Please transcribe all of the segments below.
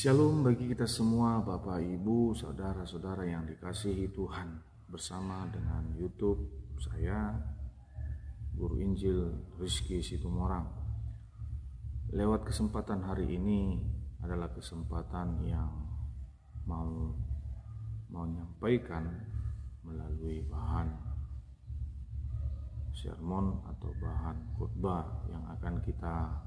Shalom bagi kita semua, Bapak, Ibu, saudara-saudara yang dikasihi Tuhan. Bersama dengan YouTube saya, Guru Injil Rizky Situmorang. Lewat kesempatan hari ini adalah kesempatan yang mau menyampaikan melalui bahan sermon atau bahan khotbah yang akan kita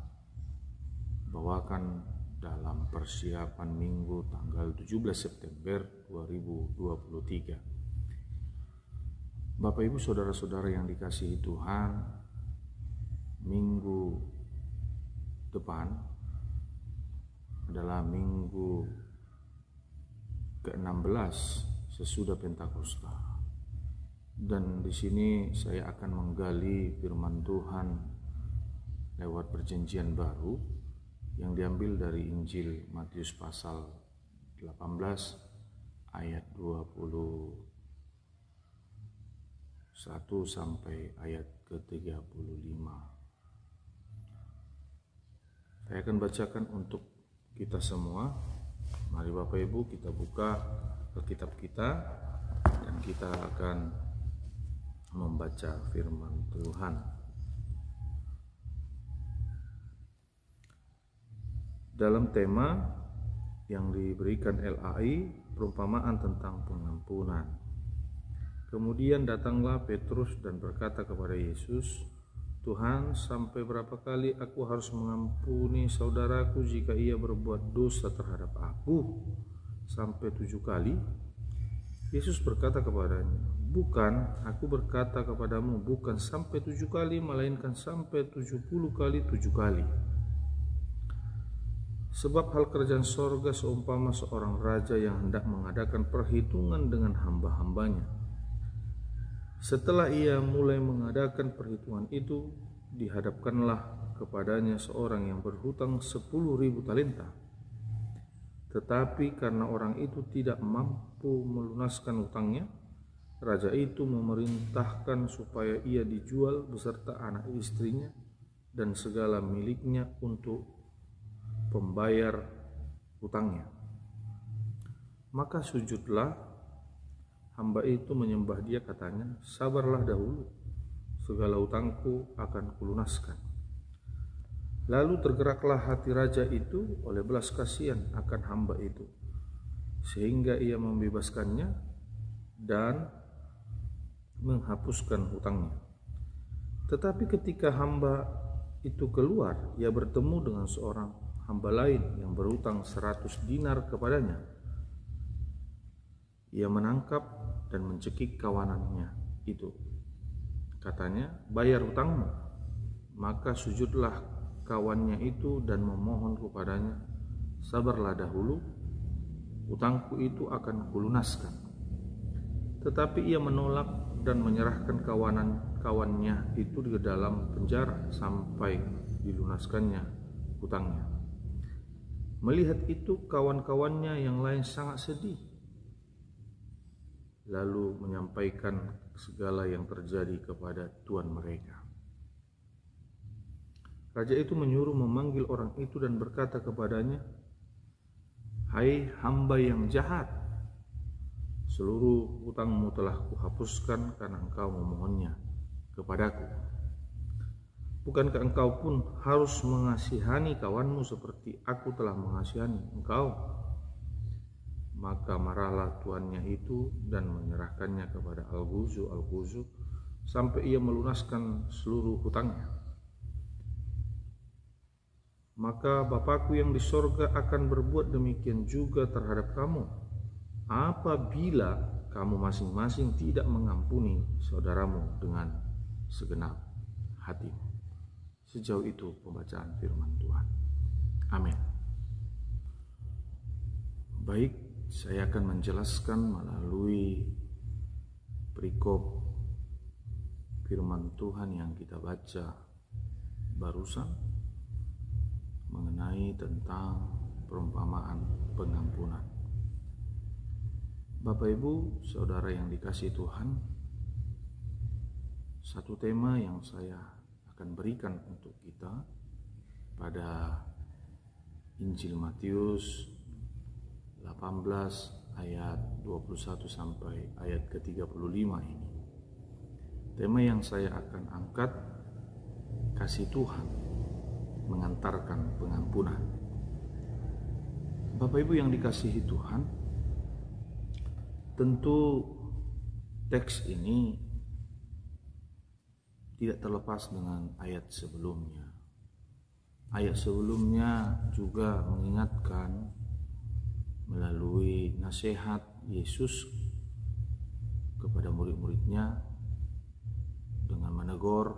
bawakan dalam persiapan Minggu tanggal 17 September 2023. Bapak Ibu saudara-saudara yang dikasihi Tuhan, minggu depan adalah minggu ke-16 sesudah Pentakosta. Dan di sini saya akan menggali firman Tuhan lewat perjanjian baru yang diambil dari Injil Matius pasal 18 ayat 21 sampai ayat ke-35. Saya akan bacakan untuk kita semua. Mari Bapak Ibu kita buka Alkitab kita dan kita akan membaca firman Tuhan. Dalam tema yang diberikan LAI, perumpamaan tentang pengampunan. Kemudian datanglah Petrus dan berkata kepada Yesus, "Tuhan, sampai berapa kali aku harus mengampuni saudaraku jika ia berbuat dosa terhadap aku? Sampai 7 kali?" Yesus berkata kepadanya, "Bukan, aku berkata kepadamu, bukan sampai 7 kali, melainkan sampai 70 kali 7 kali. Sebab hal kerajaan sorga seumpama seorang raja yang hendak mengadakan perhitungan dengan hamba-hambanya. Setelah ia mulai mengadakan perhitungan itu, dihadapkanlah kepadanya seorang yang berhutang 10.000 talenta. Tetapi karena orang itu tidak mampu melunaskan hutangnya, raja itu memerintahkan supaya ia dijual beserta anak istrinya dan segala miliknya untuk pembayar hutangnya. Maka sujudlah hamba itu menyembah dia, katanya, 'Sabarlah dahulu, segala hutangku akan kulunaskan.' Lalu tergeraklah hati raja itu oleh belas kasihan akan hamba itu, sehingga ia membebaskannya dan menghapuskan hutangnya. Tetapi ketika hamba itu keluar, ia bertemu dengan seorang hamba lain yang berhutang 100 dinar kepadanya. Ia menangkap dan mencekik kawanannya itu. Katanya, 'Bayar hutangmu.' Maka sujudlah kawannya itu dan memohon kepadanya, 'Sabarlah dahulu, hutangku itu akan kulunaskan.' Tetapi ia menolak dan menyerahkan kawannya itu di dalam penjara sampai dilunaskannya hutangnya. Melihat itu, kawan-kawannya yang lain sangat sedih, lalu menyampaikan segala yang terjadi kepada tuan mereka. Raja itu menyuruh memanggil orang itu dan berkata kepadanya, 'Hai hamba yang jahat, seluruh hutangmu telah kuhapuskan karena engkau memohonnya kepadaku. Bukankah engkau pun harus mengasihani kawanmu seperti aku telah mengasihani engkau?' Maka marahlah tuannya itu dan menyerahkannya kepada Al-Ghuzu sampai ia melunaskan seluruh hutangnya. Maka Bapakku yang di sorga akan berbuat demikian juga terhadap kamu, apabila kamu masing-masing tidak mengampuni saudaramu dengan segenap hatimu." Sejauh itu pembacaan firman Tuhan. Amin. Baik, saya akan menjelaskan melalui perikop firman Tuhan yang kita baca barusan mengenai tentang perumpamaan pengampunan. Bapak Ibu, saudara yang dikasihi Tuhan, satu tema yang saya akan berikan untuk kita pada Injil Matius 18 ayat 21 sampai ayat ke-35 ini. Tema yang saya akan angkat, kasih Tuhan mengantarkan pengampunan. Bapak Ibu yang dikasihi Tuhan, tentu teks ini tidak terlepas dengan ayat sebelumnya. Ayat sebelumnya juga mengingatkan melalui nasihat Yesus kepada murid-muridnya dengan menegur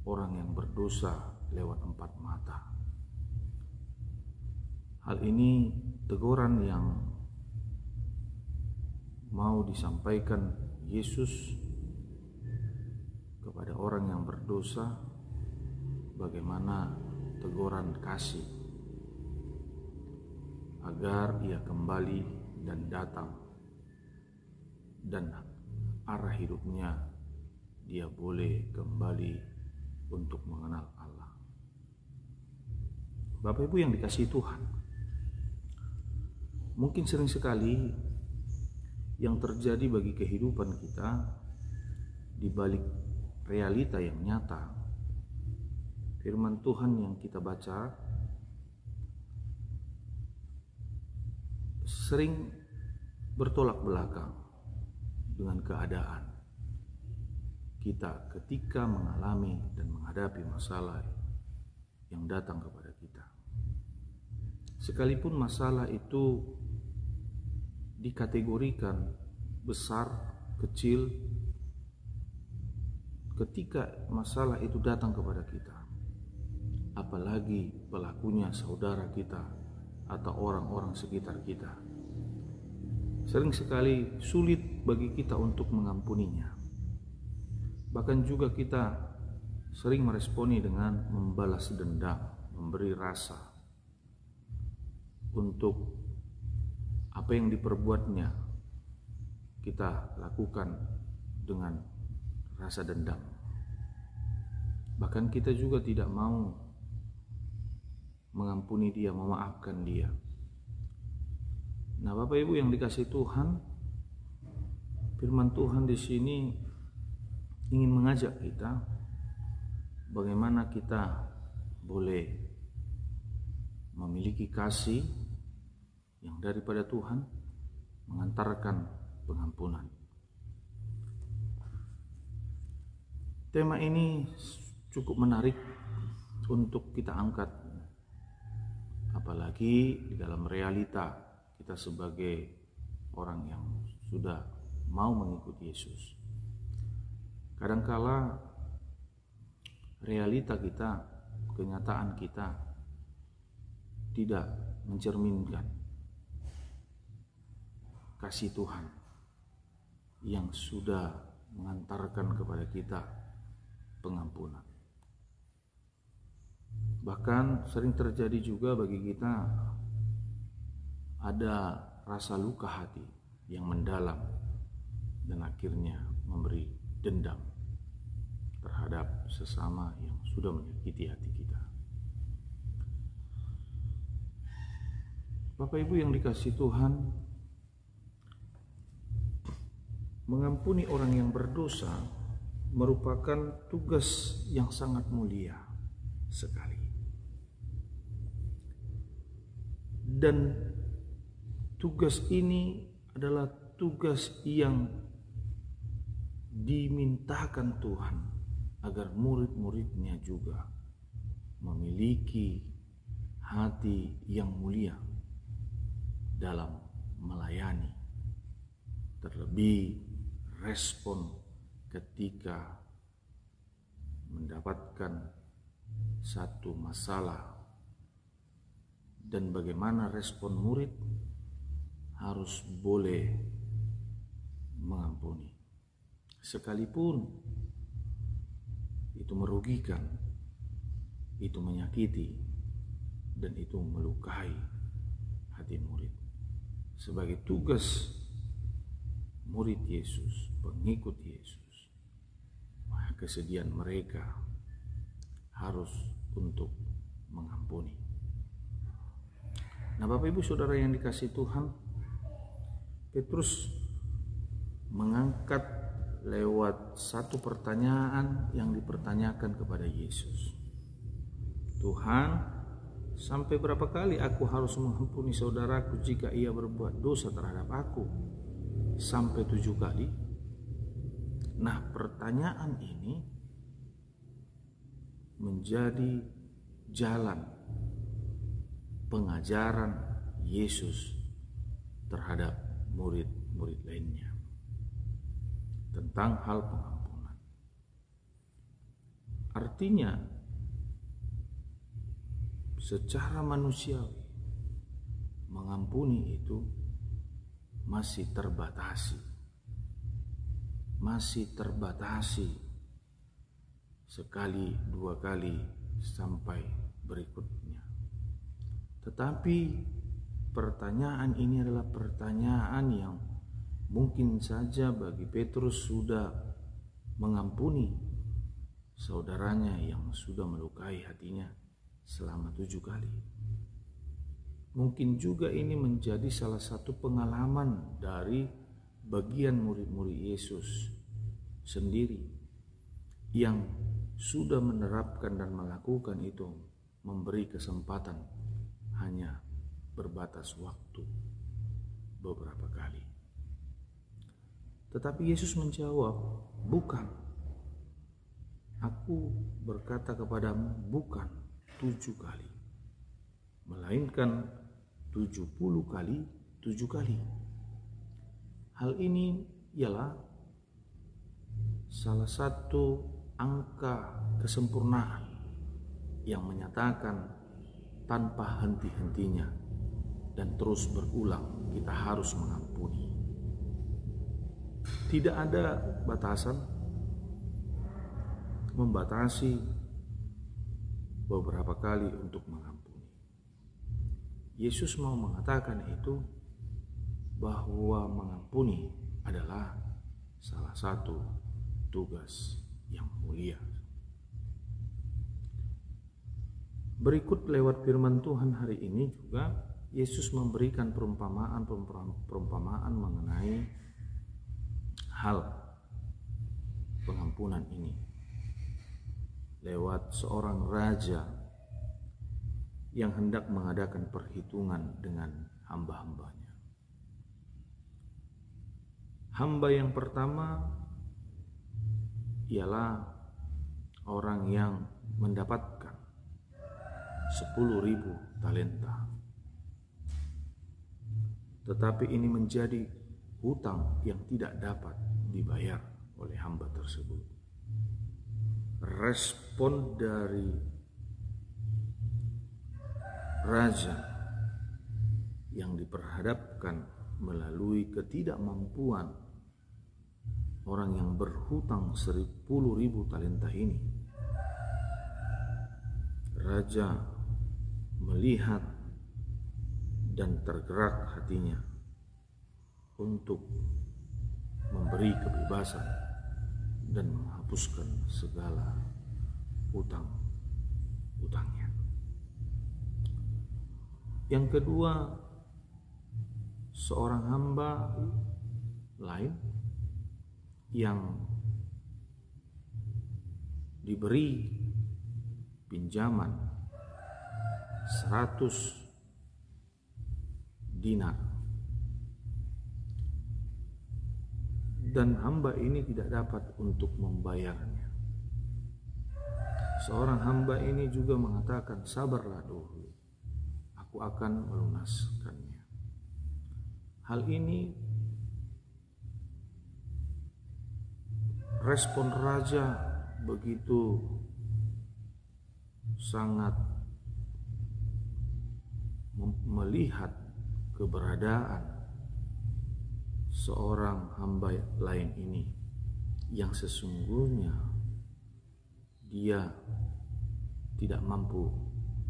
orang yang berdosa lewat 4 mata. Hal ini teguran yang mau disampaikan Yesus kepada orang yang berdosa, bagaimana teguran kasih agar ia kembali dan datang, dan arah hidupnya dia boleh kembali untuk mengenal Allah. Bapak Ibu yang dikasihi Tuhan, mungkin sering sekali yang terjadi bagi kehidupan kita di balik realita yang nyata, firman Tuhan yang kita baca sering bertolak belakang dengan keadaan kita ketika mengalami dan menghadapi masalah yang datang kepada kita. Sekalipun masalah itu dikategorikan besar, kecil, ketika masalah itu datang kepada kita, apalagi pelakunya saudara kita atau orang-orang sekitar kita, sering sekali sulit bagi kita untuk mengampuninya. Bahkan juga kita sering meresponi dengan membalas dendam, memberi rasa untuk apa yang diperbuatnya, kita lakukan dengan rasa dendam. Bahkan kita juga tidak mau mengampuni dia, memaafkan dia. Nah, Bapak Ibu yang dikasihi Tuhan, firman Tuhan di sini ingin mengajak kita bagaimana kita boleh memiliki kasih yang daripada Tuhan mengantarkan pengampunan. Tema ini cukup menarik untuk kita angkat, apalagi di dalam realita kita sebagai orang yang sudah mau mengikuti Yesus. Kadangkala realita kita, kenyataan kita tidak mencerminkan kasih Tuhan yang sudah mengantarkan kepada kita pengampunan. Bahkan sering terjadi juga bagi kita ada rasa luka hati yang mendalam dan akhirnya memberi dendam terhadap sesama yang sudah menyakiti hati kita. Bapak Ibu yang dikasihi Tuhan, mengampuni orang yang berdosa merupakan tugas yang sangat mulia sekali. Dan tugas ini adalah tugas yang dimintakan Tuhan agar murid-muridnya juga memiliki hati yang mulia dalam melayani, terlebih respon ketika mendapatkan satu masalah, dan bagaimana respon murid harus boleh mengampuni sekalipun itu merugikan, itu menyakiti, dan itu melukai hati murid. Sebagai tugas murid Yesus, pengikut Yesus, kesediaan mereka harus untuk mengampuni. Nah, Bapak Ibu Saudara yang dikasihi Tuhan, Petrus mengangkat lewat satu pertanyaan yang dipertanyakan kepada Yesus. Tuhan, sampai berapa kali aku harus mengampuni saudaraku jika ia berbuat dosa terhadap aku? Sampai 7 kali? Nah, pertanyaan ini menjadi jalan pengajaran Yesus terhadap murid-murid lainnya tentang hal pengampunan. Artinya, secara manusiawi mengampuni itu masih terbatasi sekali, 2 kali sampai berikutnya. Tetapi pertanyaan ini adalah pertanyaan yang mungkin saja bagi Petrus sudah mengampuni saudaranya yang sudah melukai hatinya selama 7 kali. Mungkin juga ini menjadi salah satu pengalaman dari bagian murid-murid Yesus sendiri yang sudah menerapkan dan melakukan itu, memberi kesempatan hanya berbatas waktu beberapa kali. Tetapi Yesus menjawab, bukan. Aku berkata kepadamu, bukan 7 kali, melainkan 70 kali 7 kali. Hal ini ialah salah satu angka kesempurnaan yang menyatakan tanpa henti-hentinya dan terus berulang kita harus mengampuni. Tidak ada batasan, membatasi beberapa kali untuk mengampuni. Yesus mau mengatakan itu bahwa mengampuni adalah salah satu tugas yang mulia. Berikut lewat firman Tuhan hari ini juga Yesus memberikan perumpamaan mengenai hal pengampunan ini lewat seorang raja yang hendak mengadakan perhitungan dengan hamba-hambanya. Hamba yang pertama ialah orang yang mendapatkan 10.000 talenta. Tetapi ini menjadi hutang yang tidak dapat dibayar oleh hamba tersebut. Respon dari raja yang diperhadapkan melalui ketidakmampuan orang yang berhutang 10.000 talenta ini, raja melihat dan tergerak hatinya untuk memberi kebebasan dan menghapuskan segala utang-utangnya. Yang kedua, seorang hamba lain yang diberi pinjaman 100 dinar dan hamba ini tidak dapat untuk membayarnya. Seorang hamba ini juga mengatakan, sabarlah dulu, aku akan melunaskannya. Hal ini respon raja begitu sangat melihat keberadaan seorang hamba lain ini yang sesungguhnya dia tidak mampu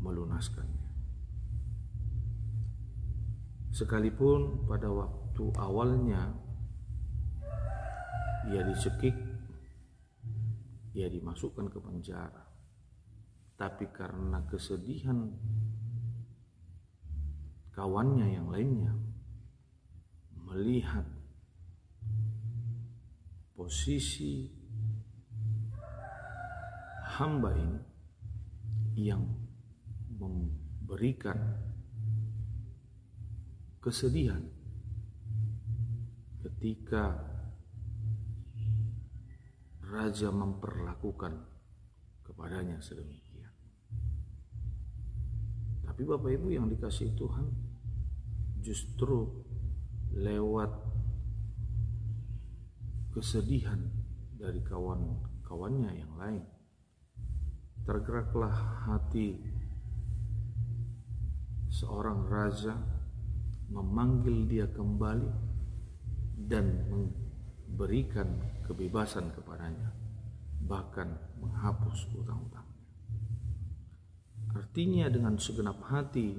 melunaskannya. Sekalipun pada waktu awalnya ia dicekik, ia dimasukkan ke penjara, tapi karena kesedihan kawannya yang lainnya melihat posisi hamba ini yang memberikan kesedihan ketika raja memperlakukan kepadanya sedemikian. Tapi Bapak Ibu yang dikasihi Tuhan, justru lewat kesedihan dari kawan-kawannya yang lain, tergeraklah hati seorang raja memanggil dia kembali dan memberikan kebebasan kepadanya, bahkan menghapus utang-utangnya. Artinya dengan segenap hati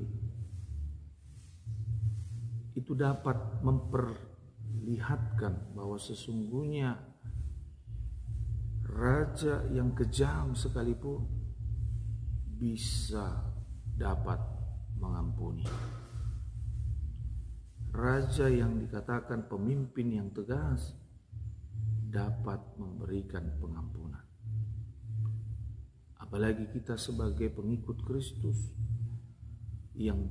itu dapat memperlihatkan bahwa sesungguhnya raja yang kejam sekalipun bisa dapat mengampuni. Raja yang dikatakan pemimpin yang tegas dapat memberikan pengampunan. Apalagi kita sebagai pengikut Kristus yang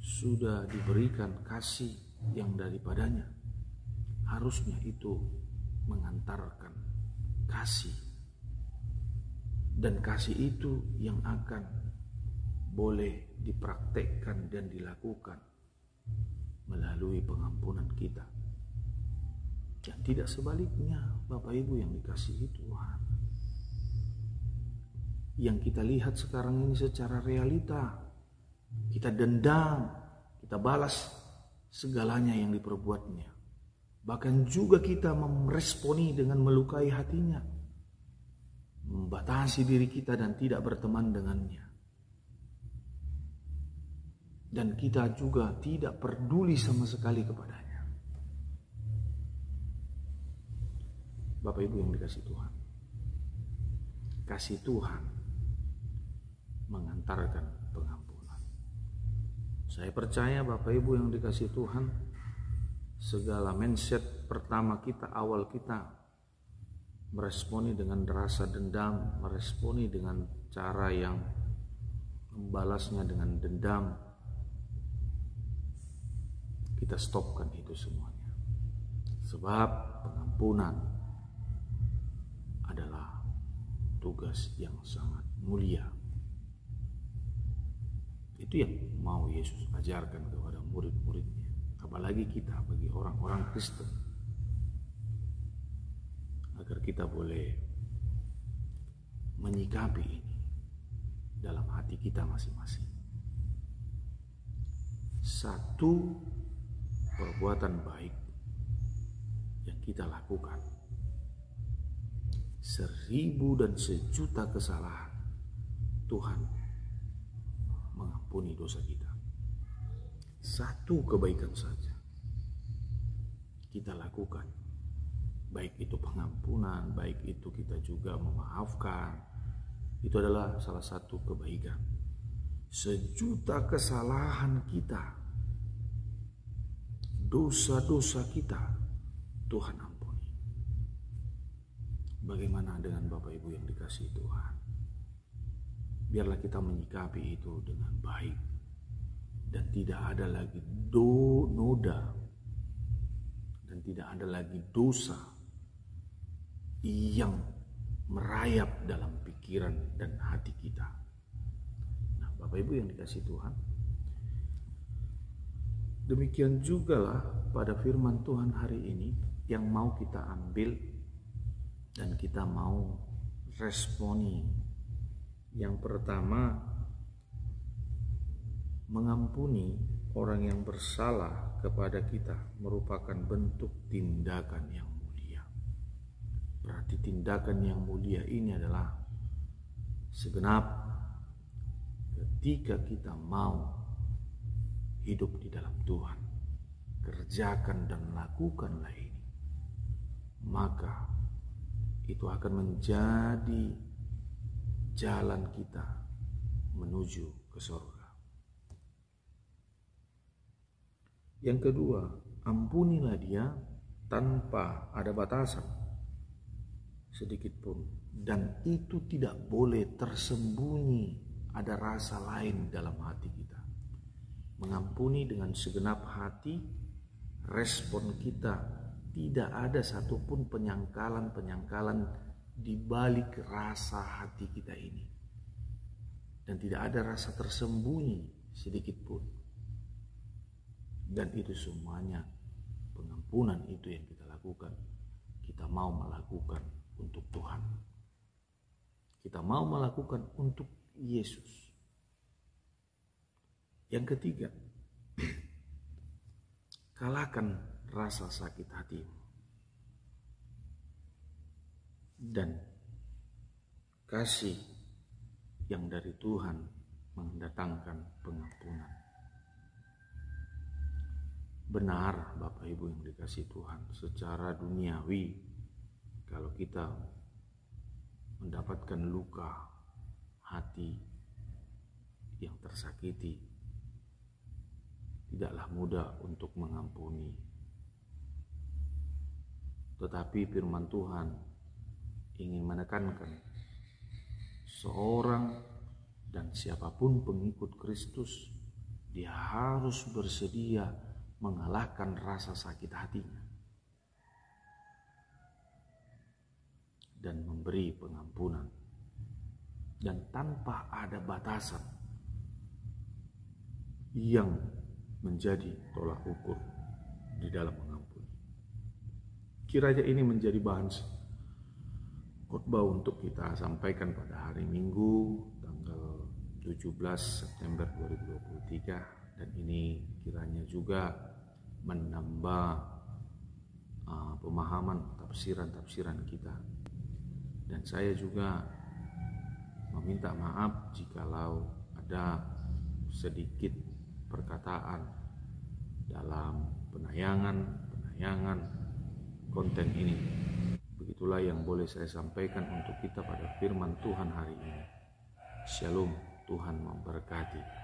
sudah diberikan kasih yang daripadanya, harusnya itu mengantarkan kasih, dan kasih itu yang akan boleh dipraktekkan dan dilakukan melalui pengampunan kita, dan tidak sebaliknya. Bapak Ibu yang dikasihi Tuhan, yang kita lihat sekarang ini secara realita, kita dendam, kita balas segalanya yang diperbuatnya. Bahkan juga kita meresponi dengan melukai hatinya, membatasi diri kita dan tidak berteman dengannya. Dan kita juga tidak peduli sama sekali kepadanya. Bapak Ibu yang dikasihi Tuhan, kasih Tuhan mengantarkan pengampunan. Saya percaya Bapak Ibu yang dikasihi Tuhan, segala mindset pertama kita, awal kita meresponi dengan rasa dendam, meresponi dengan cara yang membalasnya dengan dendam, kita stopkan itu semuanya. Sebab pengampunan adalah tugas yang sangat mulia. Itu yang mau Yesus ajarkan kepada murid-muridnya, apalagi kita bagi orang-orang Kristen, agar kita boleh menyikapi ini dalam hati kita masing-masing. Satu perbuatan baik yang kita lakukan, 1000 dan sejuta kesalahan, Tuhan mengampuni dosa kita. Satu kebaikan saja kita lakukan, baik itu pengampunan, baik itu kita juga memaafkan, itu adalah salah satu kebaikan. 1.000.000 kesalahan kita, dosa-dosa kita, Tuhan ampuni. Bagaimana dengan Bapak Ibu yang dikasihi Tuhan? Biarlah kita menyikapi itu dengan baik, dan tidak ada lagi noda, dan tidak ada lagi dosa yang merayap dalam pikiran dan hati kita. Nah, Bapak Ibu yang dikasihi Tuhan, demikian jugalah pada firman Tuhan hari ini yang mau kita ambil dan kita mau responi. Yang pertama, mengampuni orang yang bersalah kepada kita merupakan bentuk tindakan yang mulia. Berarti tindakan yang mulia ini adalah segenap ketika kita mau hidup di dalam Tuhan, kerjakan dan lakukanlah ini, maka itu akan menjadi jalan kita menuju ke surga. Yang kedua, ampunilah dia tanpa ada batasan sedikit pun, dan itu tidak boleh tersembunyi ada rasa lain dalam hati kita. Mengampuni dengan segenap hati, respon kita tidak ada satupun penyangkalan di balik rasa hati kita ini, dan tidak ada rasa tersembunyi sedikit pun. Dan itu semuanya pengampunan itu yang kita lakukan, kita mau melakukan untuk Tuhan, kita mau melakukan untuk Yesus. Yang ketiga, kalahkan rasa sakit hatimu dan kasih yang dari Tuhan mendatangkan pengampunan. Benar Bapak Ibu yang dikasihi Tuhan, secara duniawi kalau kita mendapatkan luka hati yang tersakiti, tidaklah mudah untuk mengampuni. Tetapi firman Tuhan ingin menekankan seorang dan siapapun pengikut Kristus, dia harus bersedia mengalahkan rasa sakit hatinya dan memberi pengampunan, dan tanpa ada batasan yang menjadi tolak ukur di dalam mengampuni. Kiranya ini menjadi bahan khotbah untuk kita sampaikan pada hari Minggu tanggal 17 September 2023, dan ini kiranya juga menambah pemahaman tafsiran kita. Dan saya juga meminta maaf jikalau ada sedikit perkataan dalam penayangan konten ini. Begitulah yang boleh saya sampaikan untuk kita pada firman Tuhan hari ini. Shalom, Tuhan memberkati.